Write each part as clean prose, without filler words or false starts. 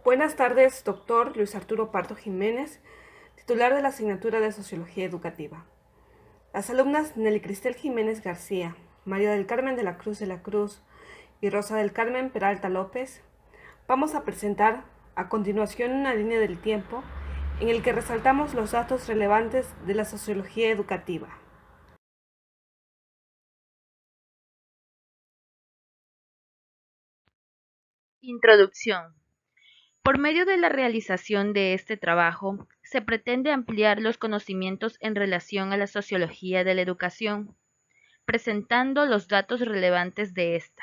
Buenas tardes, doctor Luis Arturo Pardo Jiménez, titular de la asignatura de Sociología Educativa. Las alumnas Nelly Cristel Jiménez García, María del Carmen de la Cruz y Rosa del Carmen Peralta López, vamos a presentar a continuación una línea del tiempo en el que resaltamos los datos relevantes de la sociología educativa. Introducción. Por medio de la realización de este trabajo, se pretende ampliar los conocimientos en relación a la sociología de la educación, presentando los datos relevantes de esta.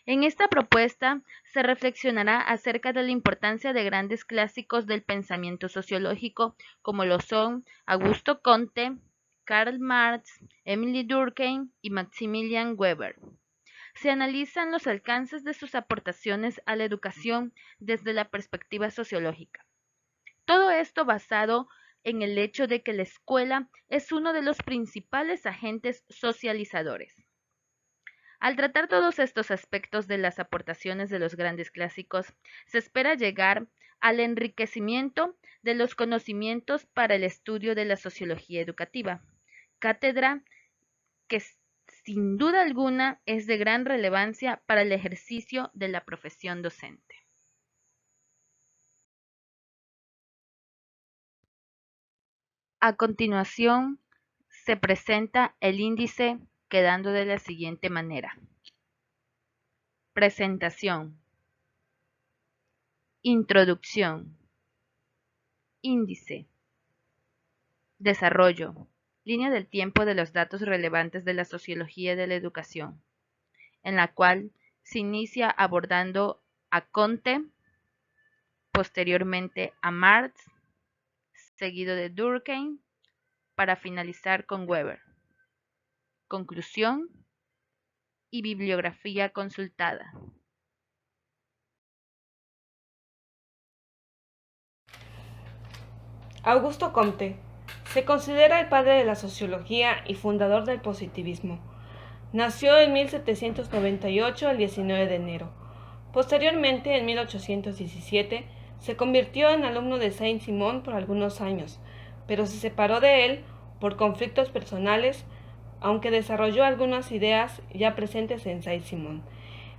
En esta propuesta se reflexionará acerca de la importancia de grandes clásicos del pensamiento sociológico como lo son Augusto Comte, Karl Marx, Emile Durkheim y Maximilian Weber. Se analizan los alcances de sus aportaciones a la educación desde la perspectiva sociológica. Todo esto basado en el hecho de que la escuela es uno de los principales agentes socializadores. Al tratar todos estos aspectos de las aportaciones de los grandes clásicos, se espera llegar al enriquecimiento de los conocimientos para el estudio de la sociología educativa, cátedra que sin duda alguna es de gran relevancia para el ejercicio de la profesión docente. A continuación, se presenta el índice quedando de la siguiente manera. Presentación. Introducción. Índice. Desarrollo. Línea del tiempo de los datos relevantes de la sociología de la educación, en la cual se inicia abordando a Comte, posteriormente a Marx, seguido de Durkheim, para finalizar con Weber. Conclusión y bibliografía consultada. Augusto Comte se considera el padre de la sociología y fundador del positivismo. Nació en 1798, el 19 de enero. Posteriormente, en 1817, se convirtió en alumno de Saint-Simon por algunos años, pero se separó de él por conflictos personales, aunque desarrolló algunas ideas ya presentes en Saint-Simon.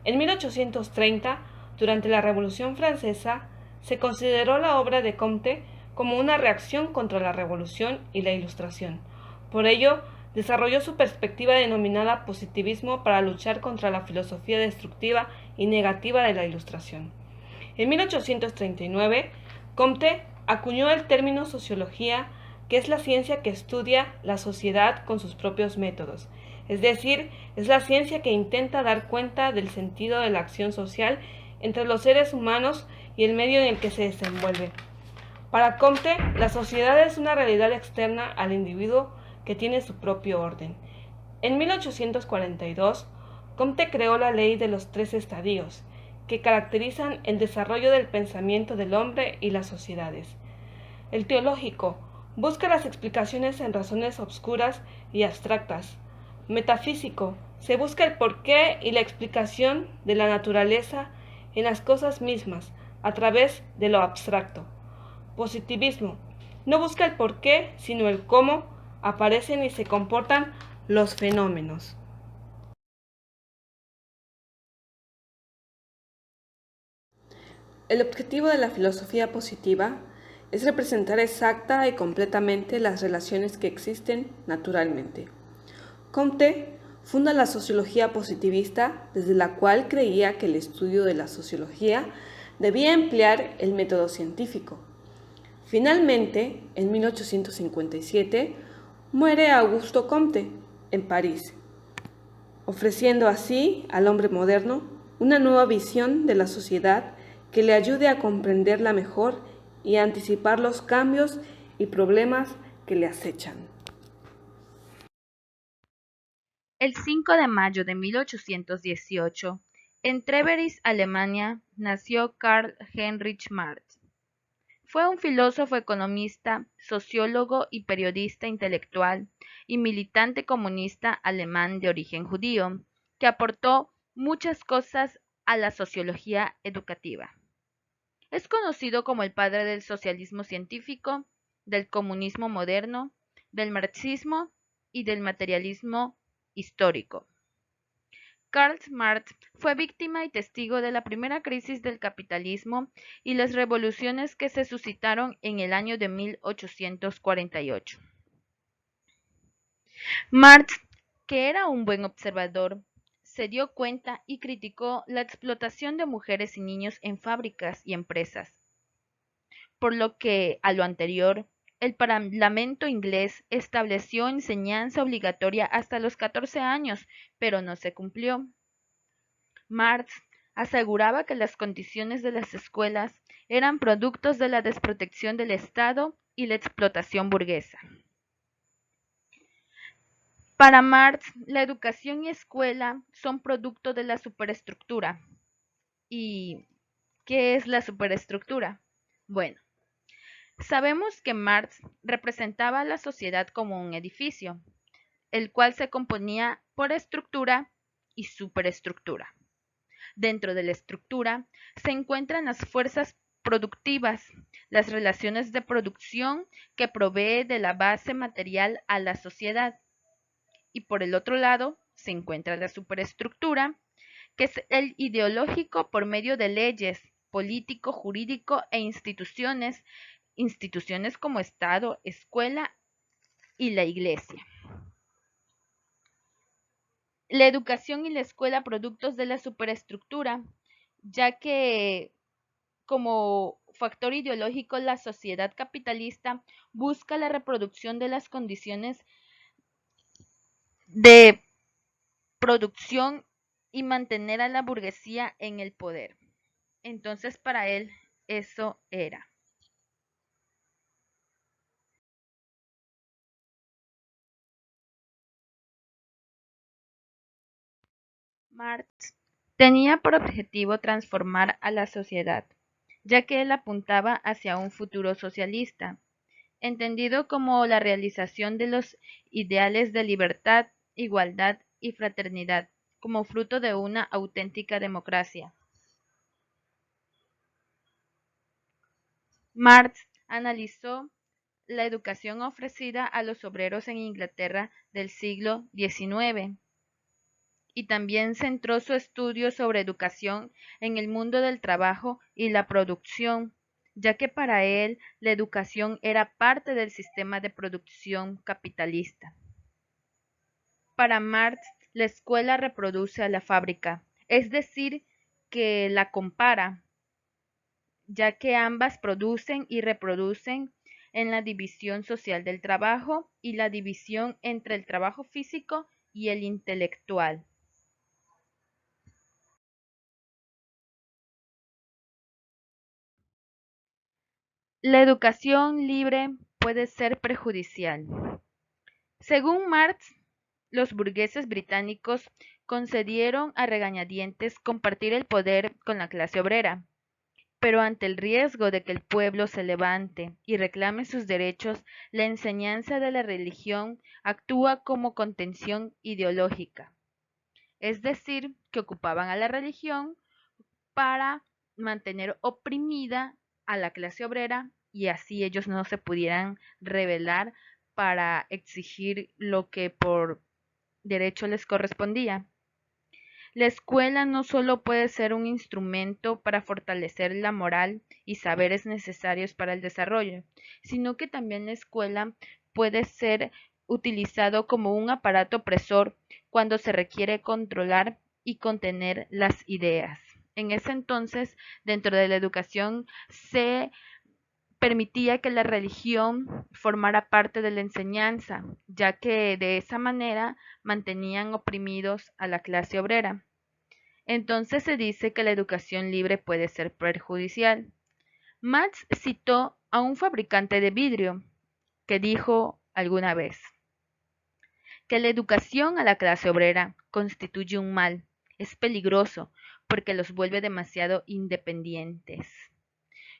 En 1830, durante la Revolución Francesa, se consideró la obra de Comte como una reacción contra la Revolución y la Ilustración. Por ello, desarrolló su perspectiva denominada positivismo para luchar contra la filosofía destructiva y negativa de la Ilustración. En 1839, Comte acuñó el término sociología, que es la ciencia que estudia la sociedad con sus propios métodos, es decir, es la ciencia que intenta dar cuenta del sentido de la acción social entre los seres humanos y el medio en el que se desenvuelve. Para Comte, la sociedad es una realidad externa al individuo que tiene su propio orden. En 1842, Comte creó la ley de los 3 estadios, que caracterizan el desarrollo del pensamiento del hombre y las sociedades. El teológico busca las explicaciones en razones obscuras y abstractas. Metafísico se busca el porqué y la explicación de la naturaleza en las cosas mismas a través de lo abstracto. Positivismo no busca el porqué, sino el cómo aparecen y se comportan los fenómenos. El objetivo de la filosofía positiva es representar exacta y completamente las relaciones que existen naturalmente. Comte funda la sociología positivista, desde la cual creía que el estudio de la sociología debía emplear el método científico. Finalmente, en 1857, muere Augusto Comte en París, ofreciendo así al hombre moderno una nueva visión de la sociedad que le ayude a comprenderla mejor y a anticipar los cambios y problemas que le acechan. El 5 de mayo de 1818, en Treveris, Alemania, nació Karl Heinrich Marx. Fue un filósofo, economista, sociólogo y periodista intelectual y militante comunista alemán de origen judío, que aportó muchas cosas a la sociología educativa. Es conocido como el padre del socialismo científico, del comunismo moderno, del marxismo y del materialismo histórico. Karl Marx fue víctima y testigo de la primera crisis del capitalismo y las revoluciones que se suscitaron en el año de 1848. Marx, que era un buen observador, se dio cuenta y criticó la explotación de mujeres y niños en fábricas y empresas, por lo que, a lo anterior, el Parlamento inglés estableció enseñanza obligatoria hasta los 14 años, pero no se cumplió. Marx aseguraba que las condiciones de las escuelas eran productos de la desprotección del Estado y la explotación burguesa. Para Marx, la educación y escuela son producto de la superestructura. ¿Y qué es la superestructura? Bueno, sabemos que Marx representaba a la sociedad como un edificio, el cual se componía por estructura y superestructura. Dentro de la estructura se encuentran las fuerzas productivas, las relaciones de producción que provee de la base material a la sociedad. Y por el otro lado se encuentra la superestructura, que es el ideológico por medio de leyes, político, jurídico e instituciones como Estado, escuela y la Iglesia. La educación y la escuela productos de la superestructura, ya que como factor ideológico la sociedad capitalista busca la reproducción de las condiciones de producción y mantener a la burguesía en el poder. Entonces para él eso era. Marx tenía por objetivo transformar a la sociedad, ya que él apuntaba hacia un futuro socialista, entendido como la realización de los ideales de libertad, igualdad y fraternidad, como fruto de una auténtica democracia. Marx analizó la educación ofrecida a los obreros en Inglaterra del siglo XIX y también centró su estudio sobre educación en el mundo del trabajo y la producción, ya que para él la educación era parte del sistema de producción capitalista. Para Marx, la escuela reproduce a la fábrica, es decir, que la compara, ya que ambas producen y reproducen en la división social del trabajo y la división entre el trabajo físico y el intelectual. La educación libre puede ser perjudicial. Según Marx, los burgueses británicos concedieron a regañadientes compartir el poder con la clase obrera, pero ante el riesgo de que el pueblo se levante y reclame sus derechos, la enseñanza de la religión actúa como contención ideológica, es decir, que ocupaban a la religión para mantener oprimida a la clase obrera y así ellos no se pudieran rebelar para exigir lo que por derecho les correspondía. La escuela no solo puede ser un instrumento para fortalecer la moral y saberes necesarios para el desarrollo, sino que también la escuela puede ser utilizado como un aparato opresor cuando se requiere controlar y contener las ideas. En ese entonces, dentro de la educación se permitía que la religión formara parte de la enseñanza, ya que de esa manera mantenían oprimidos a la clase obrera. Entonces se dice que la educación libre puede ser perjudicial. Marx citó a un fabricante de vidrio que dijo alguna vez que la educación a la clase obrera constituye un mal, es peligroso porque los vuelve demasiado independientes.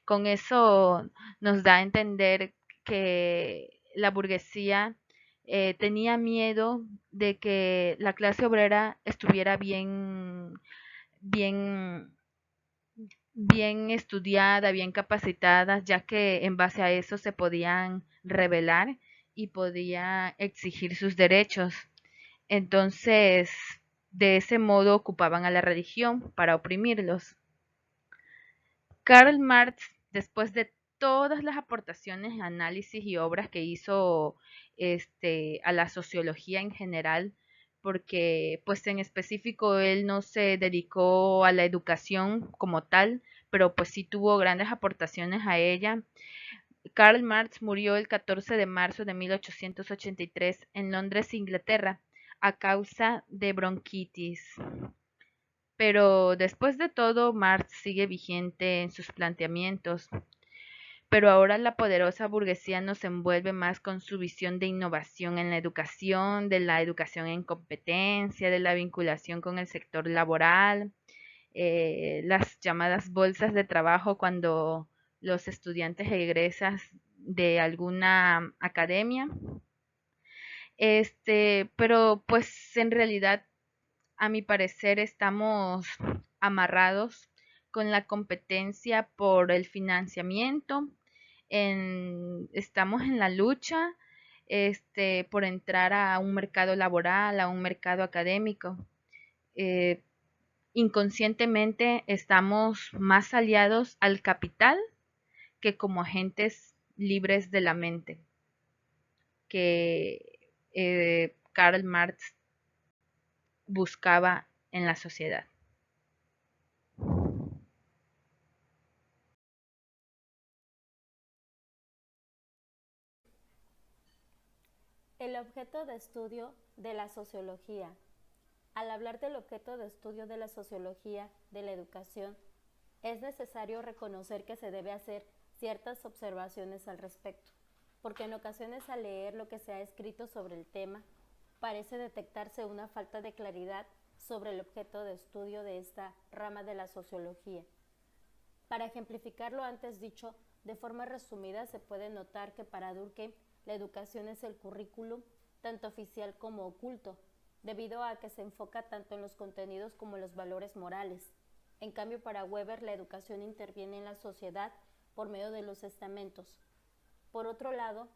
Con eso nos da a entender que la burguesía tenía miedo de que la clase obrera estuviera bien bien estudiada, bien capacitada, ya que en base a eso se podían rebelar y podía exigir sus derechos. Entonces, de ese modo ocupaban a la religión para oprimirlos. Karl Marx, después de todas las aportaciones, análisis y obras que hizo a la sociología en general, porque pues en específico él no se dedicó a la educación como tal, pero pues sí tuvo grandes aportaciones a ella. Karl Marx murió el 14 de marzo de 1883 en Londres, Inglaterra, a causa de bronquitis. Pero después de todo, Marx sigue vigente en sus planteamientos, pero ahora la poderosa burguesía nos envuelve más con su visión de innovación en la educación, de la educación en competencia, de la vinculación con el sector laboral, las llamadas bolsas de trabajo cuando los estudiantes egresan de alguna academia. Pero pues en realidad a mi parecer estamos amarrados con la competencia por el financiamiento, estamos en la lucha por entrar a un mercado laboral, a un mercado académico. Eh, Inconscientemente estamos más aliados al capital que como agentes libres de la mente, que Karl Marx buscaba en la sociedad. El objeto de estudio de la sociología. Al hablar del objeto de estudio de la sociología de la educación, es necesario reconocer que se debe hacer ciertas observaciones al respecto, porque en ocasiones al leer lo que se ha escrito sobre el tema, parece detectarse una falta de claridad sobre el objeto de estudio de esta rama de la sociología. Para ejemplificar lo antes dicho, de forma resumida se puede notar que para Durkheim la educación es el currículum, tanto oficial como oculto, debido a que se enfoca tanto en los contenidos como en los valores morales. En cambio, para Weber la educación interviene en la sociedad por medio de los estamentos. Por otro lado,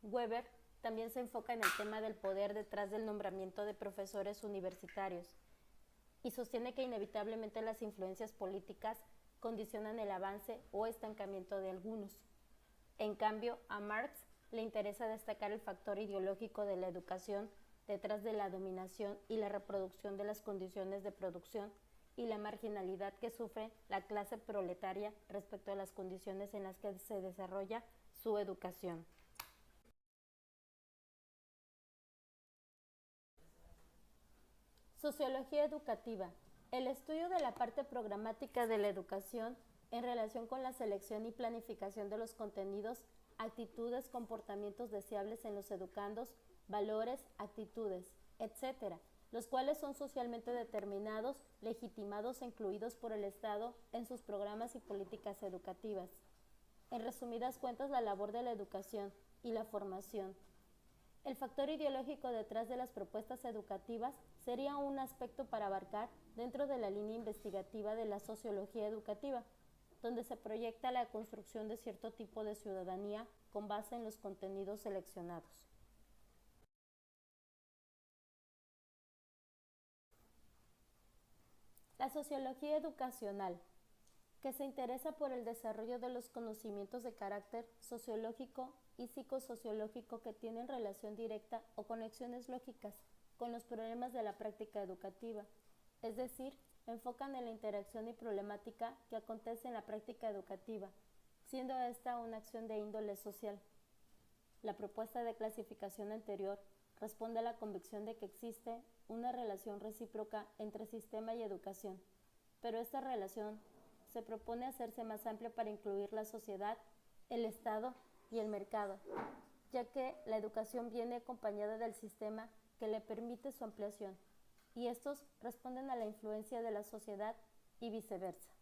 Weber también se enfoca en el tema del poder detrás del nombramiento de profesores universitarios y sostiene que inevitablemente las influencias políticas condicionan el avance o estancamiento de algunos. En cambio, a Marx le interesa destacar el factor ideológico de la educación detrás de la dominación y la reproducción de las condiciones de producción y la marginalidad que sufre la clase proletaria respecto a las condiciones en las que se desarrolla su educación. Sociología educativa. El estudio de la parte programática de la educación en relación con la selección y planificación de los contenidos, actitudes, comportamientos deseables en los educandos, valores, actitudes, etc., los cuales son socialmente determinados, legitimados e incluidos por el Estado en sus programas y políticas educativas. En resumidas cuentas, la labor de la educación y la formación. El factor ideológico detrás de las propuestas educativas sería un aspecto para abarcar dentro de la línea investigativa de la sociología educativa, donde se proyecta la construcción de cierto tipo de ciudadanía con base en los contenidos seleccionados. La sociología educacional, que se interesa por el desarrollo de los conocimientos de carácter sociológico y psicosociológico que tienen relación directa o conexiones lógicas con los problemas de la práctica educativa, es decir, enfocan en la interacción y problemática que acontece en la práctica educativa, siendo esta una acción de índole social. La propuesta de clasificación anterior responde a la convicción de que existe una relación recíproca entre sistema y educación, pero esta relación se propone hacerse más amplia para incluir la sociedad, el Estado y el mercado, ya que la educación viene acompañada del sistema que le permite su ampliación, y estos responden a la influencia de la sociedad y viceversa.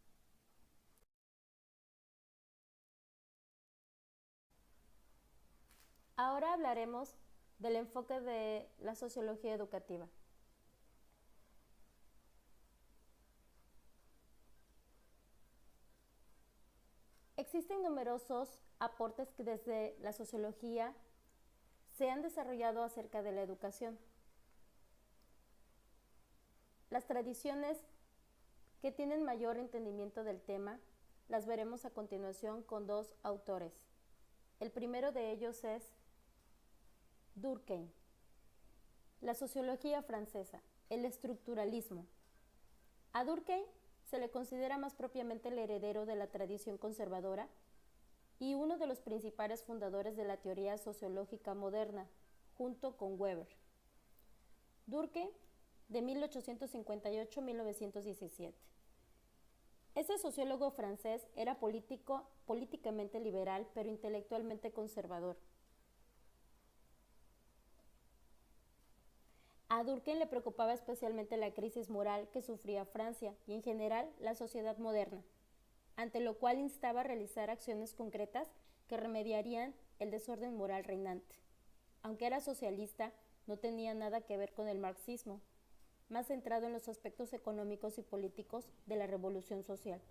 Ahora hablaremos del enfoque de la sociología educativa. Existen numerosos aportes que desde la sociología se han desarrollado acerca de la educación. Las tradiciones que tienen mayor entendimiento del tema las veremos a continuación con dos autores. El primero de ellos es Durkheim. La sociología francesa, el estructuralismo. A Durkheim se le considera más propiamente el heredero de la tradición conservadora y uno de los principales fundadores de la teoría sociológica moderna, junto con Weber. Durkheim, de 1858 a 1917. Ese sociólogo francés era políticamente liberal, pero intelectualmente conservador. A Durkheim le preocupaba especialmente la crisis moral que sufría Francia y en general la sociedad moderna, ante lo cual instaba a realizar acciones concretas que remediarían el desorden moral reinante. Aunque era socialista, no tenía nada que ver con el marxismo, más centrado en los aspectos económicos y políticos de la revolución social.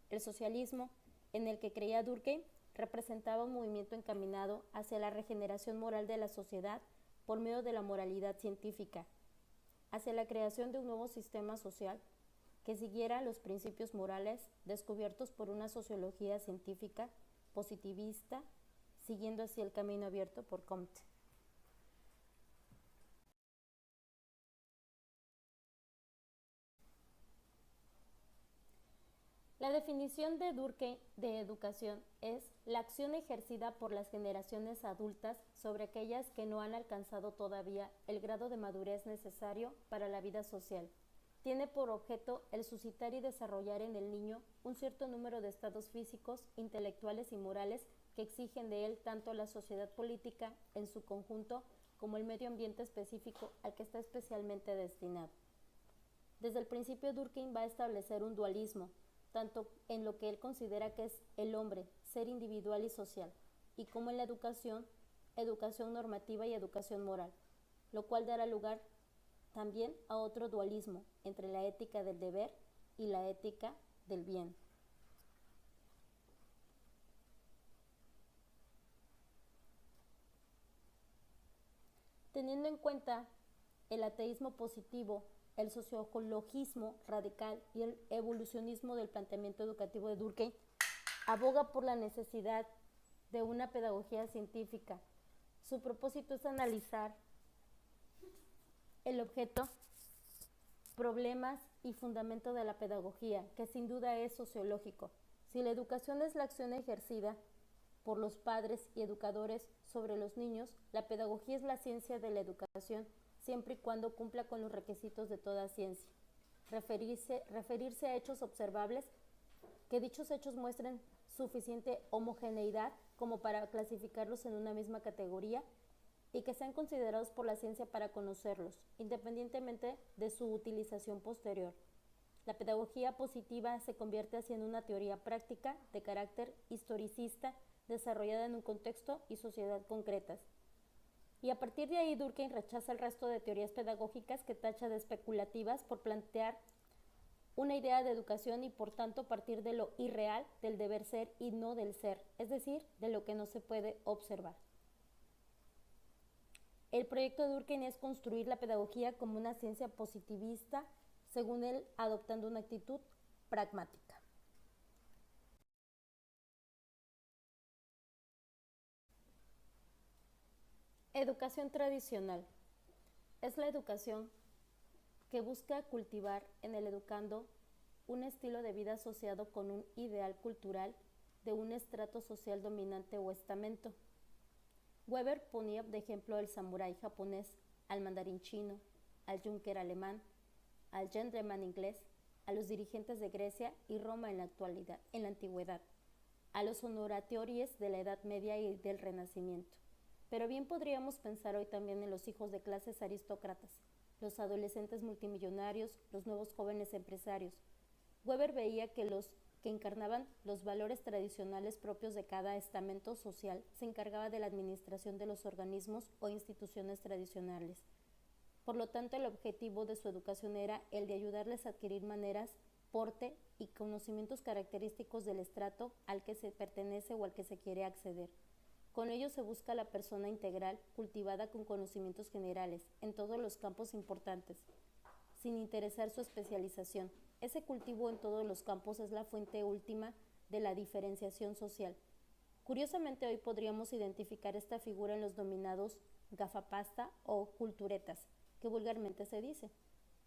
El socialismo, en el que creía Durkheim, representaba un movimiento encaminado hacia la regeneración moral de la sociedad por medio de la moralidad científica, hacia la creación de un nuevo sistema social que siguiera los principios morales descubiertos por una sociología científica positivista, siguiendo así el camino abierto por Comte. La definición de Durkheim de educación es la acción ejercida por las generaciones adultas sobre aquellas que no han alcanzado todavía el grado de madurez necesario para la vida social. Tiene por objeto el suscitar y desarrollar en el niño un cierto número de estados físicos, intelectuales y morales que exigen de él tanto la sociedad política en su conjunto como el medio ambiente específico al que está especialmente destinado. Desde el principio Durkheim va a establecer un dualismo, tanto en lo que él considera que es el hombre, ser individual y social, y como en la educación normativa y educación moral, lo cual dará lugar también a otro dualismo entre la ética del deber y la ética del bien. Teniendo en cuenta el ateísmo positivo, el sociologismo radical y el evolucionismo del planteamiento educativo de Durkheim, aboga por la necesidad de una pedagogía científica. Su propósito es analizar el objeto, problemas y fundamento de la pedagogía, que sin duda es sociológico. Si la educación es la acción ejercida por los padres y educadores sobre los niños, la pedagogía es la ciencia de la educación, siempre y cuando cumpla con los requisitos de toda ciencia. Referirse a hechos observables, que dichos hechos muestren suficiente homogeneidad como para clasificarlos en una misma categoría y que sean considerados por la ciencia para conocerlos, independientemente de su utilización posterior. La pedagogía positiva se convierte así en una teoría práctica de carácter historicista desarrollada en un contexto y sociedad concretas. Y a partir de ahí Durkheim rechaza el resto de teorías pedagógicas que tacha de especulativas por plantear una idea de educación y por tanto partir de lo irreal, del deber ser y no del ser, es decir, de lo que no se puede observar. El proyecto de Durkheim es construir la pedagogía como una ciencia positivista, según él, adoptando una actitud pragmática. Educación tradicional. Es la educación que busca cultivar en el educando un estilo de vida asociado con un ideal cultural de un estrato social dominante o estamento. Weber ponía de ejemplo al samurái japonés, al mandarín chino, al yunker alemán, al gentleman inglés, a los dirigentes de Grecia y Roma en la antigüedad, a los honoratorios de la Edad Media y del Renacimiento. Pero bien podríamos pensar hoy también en los hijos de clases aristócratas, los adolescentes multimillonarios, los nuevos jóvenes empresarios. Weber veía que los que encarnaban los valores tradicionales propios de cada estamento social se encargaba de la administración de los organismos o instituciones tradicionales. Por lo tanto, el objetivo de su educación era el de ayudarles a adquirir maneras porte y conocimientos característicos del estrato al que se pertenece o al que se quiere acceder. Con ello se busca la persona integral, cultivada con conocimientos generales en todos los campos importantes, sin interesar su especialización. Ese cultivo en todos los campos es la fuente última de la diferenciación social. Curiosamente, hoy podríamos identificar esta figura en los denominados gafapasta o culturetas, que vulgarmente se dice,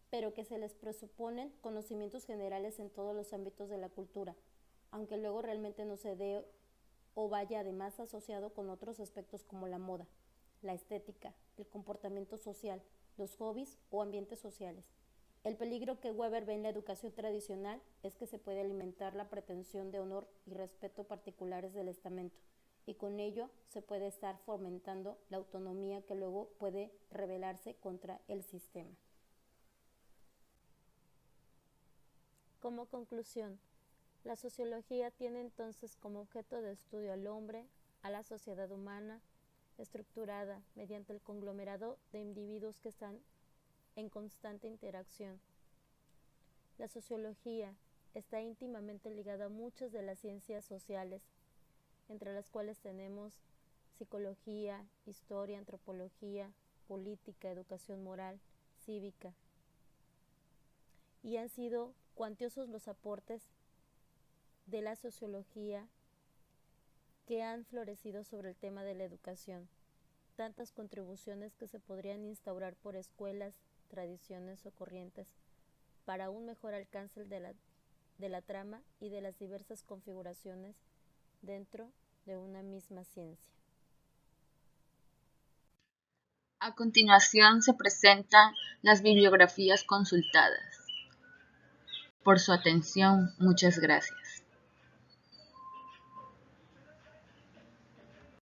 pero que se les presuponen conocimientos generales en todos los ámbitos de la cultura, aunque luego realmente no se dé o vaya además asociado con otros aspectos como la moda, la estética, el comportamiento social, los hobbies o ambientes sociales. El peligro que Weber ve en la educación tradicional es que se puede alimentar la pretensión de honor y respeto particulares del estamento, y con ello se puede estar fomentando la autonomía que luego puede rebelarse contra el sistema. Como conclusión, la sociología tiene entonces como objeto de estudio al hombre, a la sociedad humana, estructurada mediante el conglomerado de individuos que están en constante interacción. La sociología está íntimamente ligada a muchas de las ciencias sociales, entre las cuales tenemos psicología, historia, antropología, política, educación moral, cívica, y han sido cuantiosos los aportes de la sociología que han florecido sobre el tema de la educación, tantas contribuciones que se podrían instaurar por escuelas, tradiciones o corrientes para un mejor alcance de la trama y de las diversas configuraciones dentro de una misma ciencia. A continuación se presentan las bibliografías consultadas. Por su atención, muchas gracias.